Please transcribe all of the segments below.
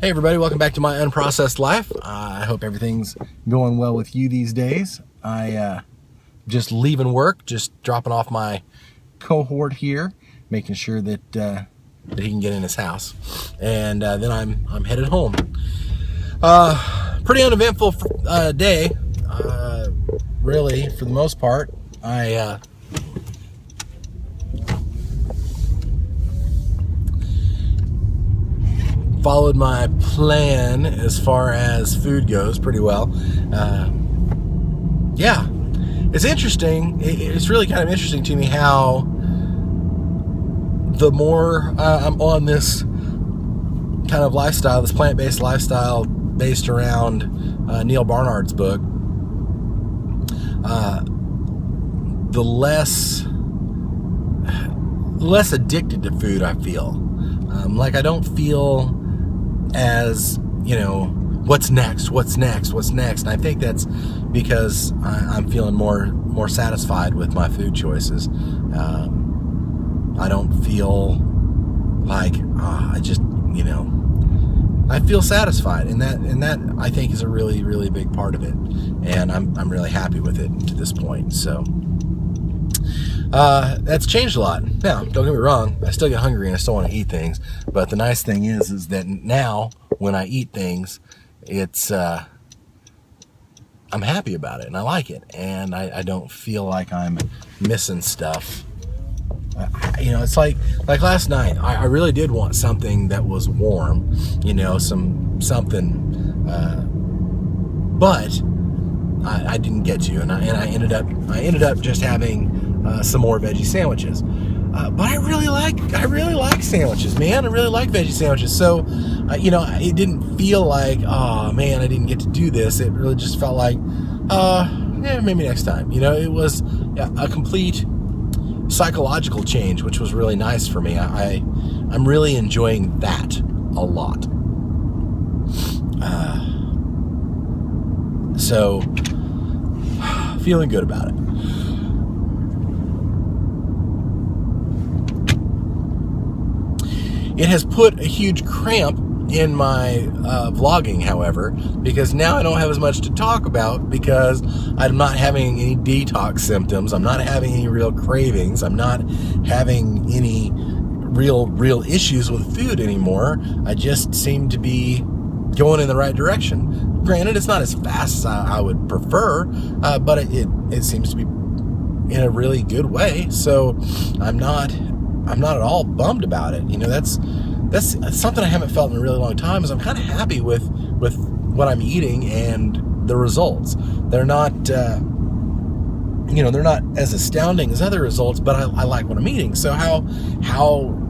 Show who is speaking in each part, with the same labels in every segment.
Speaker 1: Hey everybody, welcome back to my Unprocessed Life. I hope everything's going well with you these days. I just leaving work, just dropping off my cohort here, making sure that he can get in his house, and then I'm headed home. Pretty uneventful day, really, for the most part. I followed my plan as far as food goes pretty well. Yeah, it's interesting. It's really kind of interesting to me how the more I'm on this kind of lifestyle, this plant-based lifestyle based around Neil Barnard's book, the less addicted to food I feel. Like I don't feel as, what's next? And I think that's because I'm feeling more satisfied with my food choices. I don't feel like I feel satisfied, and that I think is a really, really big part of it, and I'm really happy with it to this point. So that's changed a lot. Now, don't get me wrong, I still get hungry and I still want to eat things, but the nice thing is that now when I eat things, it's I'm happy about it and I like it, and I don't feel like I'm missing stuff. It's like last night, I really did want something that was warm, something, but I didn't get to, and I ended up just having some more veggie sandwiches. But I really like sandwiches, man. I really like veggie sandwiches. So, it didn't feel like, oh man, I didn't get to do this. It really just felt like, maybe next time. It was a complete psychological change, which was really nice for me. I'm really enjoying that a lot. So, feeling good about it. It has put a huge cramp in my vlogging, however, because now I don't have as much to talk about because I'm not having any detox symptoms. I'm not having any real cravings. I'm not having any real issues with food anymore. I just seem to be going in the right direction. Granted, it's not as fast as I would prefer, but it seems to be in a really good way. So I'm not at all bummed about it. That's something I haven't felt in a really long time. Is I'm kind of happy with what I'm eating and the results. They're not they're not as astounding as other results, but I like what I'm eating. So how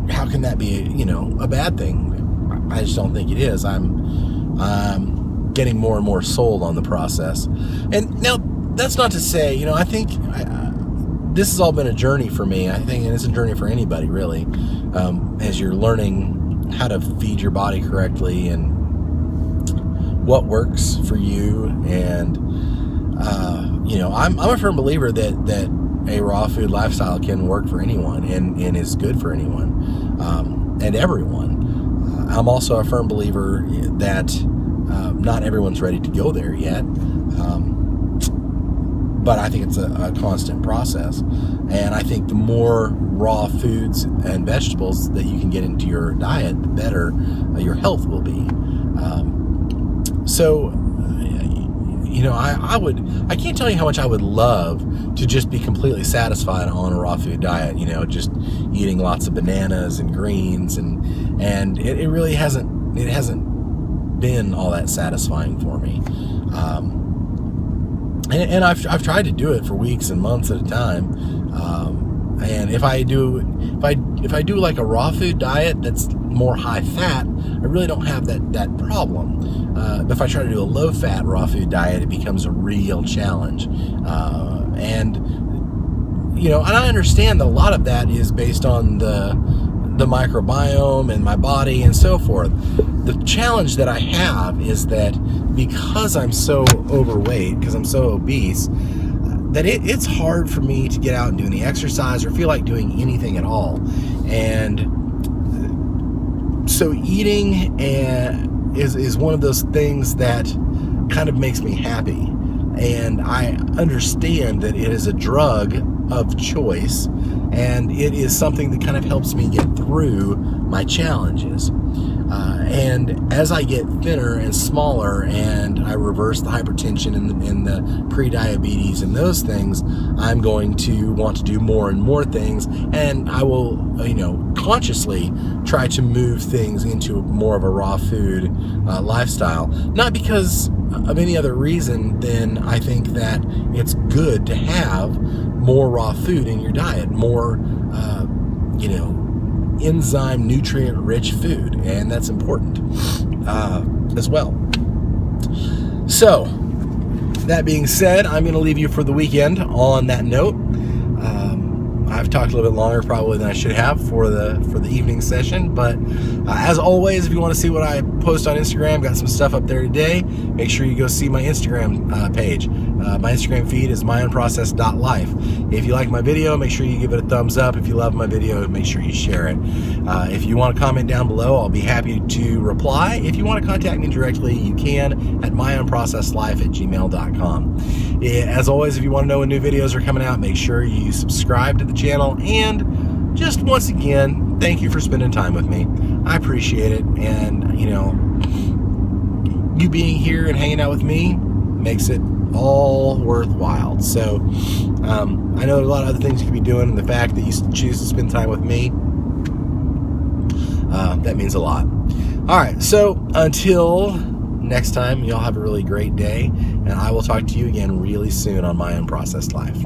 Speaker 1: can that be a bad thing? I just don't think it is. I'm getting more and more sold on the process. And now that's not to say, I think this has all been a journey for me, I think, and it's a journey for anybody, really, as you're learning how to feed your body correctly and what works for you. And, I'm a firm believer that a raw food lifestyle can work for anyone and is good for anyone and everyone. I'm also a firm believer that not everyone's ready to go there yet. But I think it's a constant process. And I think the more raw foods and vegetables that you can get into your diet, the better your health will be. I can't tell you how much I would love to just be completely satisfied on a raw food diet, just eating lots of bananas and greens, and it really hasn't been all that satisfying for me. And I've tried to do it for weeks and months at a time. And if I do like a raw food diet that's more high fat, I really don't have that problem. If I try to do a low fat raw food diet, it becomes a real challenge. And I understand that a lot of that is based on the microbiome and my body and so forth. The challenge that I have is that because I'm so overweight, because I'm so obese, that it's hard for me to get out and do any exercise or feel like doing anything at all. And so eating is one of those things that kind of makes me happy. And I understand that it is a drug of choice, and it is something that kind of helps me get through my challenges. And as I get thinner and smaller, and I reverse the hypertension and the pre-diabetes and those things, I'm going to want to do more and more things, and I will, consciously try to move things into more of a raw food lifestyle. Not because of any other reason than I think that it's good to have more raw food in your diet, more, enzyme, nutrient-rich food, and that's important as well. So, that being said, I'm going to leave you for the weekend on that note. I've talked a little bit longer probably than I should have for the evening session, but as always, if you want to see what I post on Instagram, got some stuff up there today, make sure you go see my Instagram page. My Instagram feed is myunprocessed.life. If you like my video, make sure you give it a thumbs up. If you love my video, make sure you share it. If you want to comment down below, I'll be happy to reply. If you want to contact me directly, you can at myunprocessedlife@gmail.com. As always, if you want to know when new videos are coming out, make sure you subscribe to the channel. And just once again, thank you for spending time with me. I appreciate it. And, you being here and hanging out with me makes it all worthwhile. So I know there are a lot of other things you could be doing, and the fact that you choose to spend time with me, that means a lot. All right, so until next time, y'all have a really great day, and I will talk to you again really soon on My Unprocessed Life.